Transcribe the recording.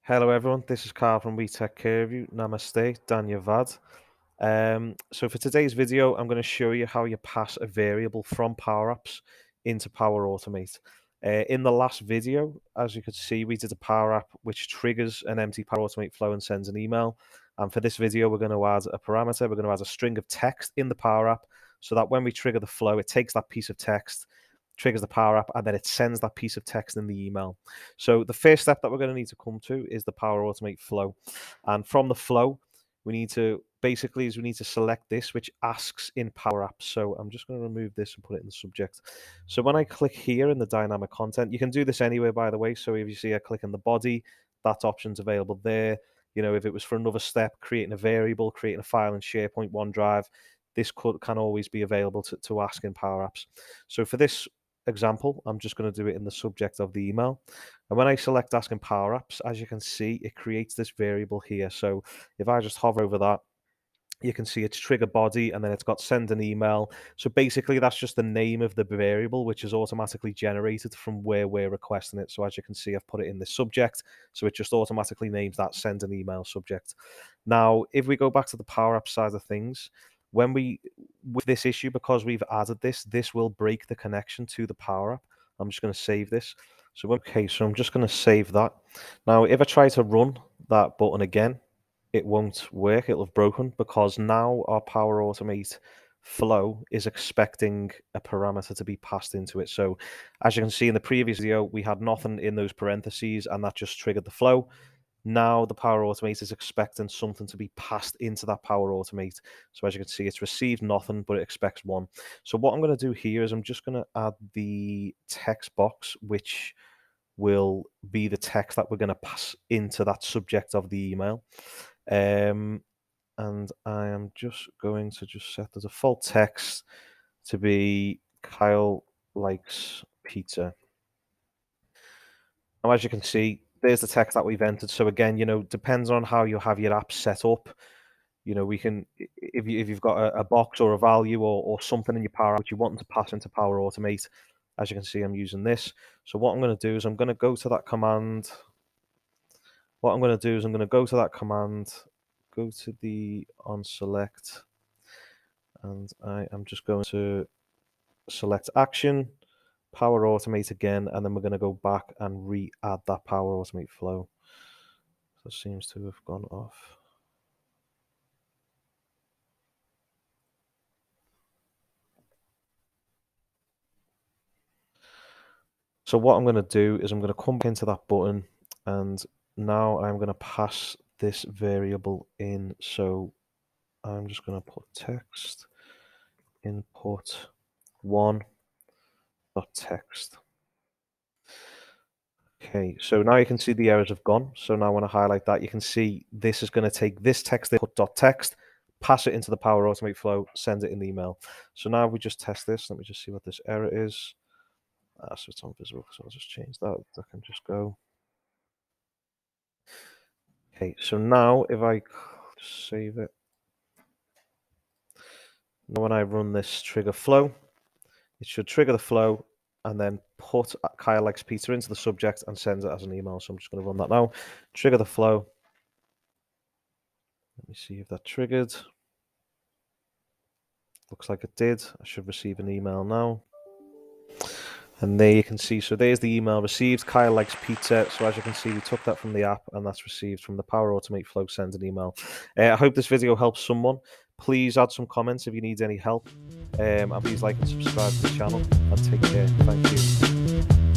Hello everyone, this is Carl from WeTechCareOfYou. Namaste, Danyavad. So for today's video, I'm going to show you how you pass a variable from PowerApps into Power Automate. In the last video, as you could see, we did a Power App which triggers an empty Power Automate flow and sends an email. And for this video, we're going to add a parameter. We're going to add a string of text in the Power App so that when we trigger the flow, it takes that piece of text, triggers the Power App, and then it sends that piece of text in the email. So the first step that we're going to need to come to is the Power Automate flow. And from the flow, we need to select this, which asks in PowerApps. So I'm just going to remove this and put it in the subject. So when I click here in the dynamic content, you can do this anywhere, by the way. So if you see I click in the body, that option's available there. You know, if it was for another step, creating a variable, creating a file in SharePoint, OneDrive, this can always be available to ask in PowerApps. So for this example, I'm just going to do it in the subject of the email. And when I select ask in PowerApps, as you can see, it creates this variable here. So if I just hover over that, you can see it's trigger body and then it's got send an email. So basically that's just the name of the variable, which is automatically generated from where we're requesting it. So as you can see, I've put it in the subject. So it just automatically names that send an email subject. Now, if we go back to the Power App side of things, with this issue, because we've added this will break the connection to the Power App. I'm just going to save this. So I'm just going to save that. Now, if I try to run that button again, it won't work. It'll have broken because now our Power Automate flow is expecting a parameter to be passed into it. So as you can see in the previous video, we had nothing in those parentheses and that just triggered the flow. Now the Power Automate is expecting something to be passed into that Power Automate. So as you can see, it's received nothing, but it expects one. So what I'm going to do here is I'm just going to add the text box, which will be the text that we're going to pass into that subject of the email. And I am just going to set the default text to be Kyle likes pizza. Now, as you can see, there's the text that we've entered. So again, depends on how you have your app set up. We can, if you've got a box or a value or something in your Power App which you want to pass into Power Automate, as you can see, I'm using this. So what I'm going to do is I'm going to go to that command. What I'm going to do is I'm going to go to that command, go to the on select, and I am just going to select action, Power Automate again, and then we're going to go back and re-add that Power Automate flow. So it seems to have gone off. So what I'm going to do is I'm going to come into that button, and now I'm going to pass this variable in. So I'm just going to put text input one.text. Okay, so now you can see the errors have gone. So now when I highlight that, you can see this is going to take this text input.text, pass it into the Power Automate flow, send it in the email. So now we just test this. Let me just see what this error is. So it's invisible, so I'll just change that. I can just go. Okay, so now if I save it, now when I run this trigger flow, it should trigger the flow and then put Kyle likes pizza into the subject and sends it as an email. So I'm just going to run that now. Trigger the flow. Let me see if that triggered. Looks like it did. I should receive an email now. And there you can see, so there's the email received. Kyle likes pizza. So as you can see, we took that from the app and that's received from the Power Automate flow, send an email. I hope this video helps someone. Please add some comments if you need any help. And please like and subscribe to the channel and take care. Thank you.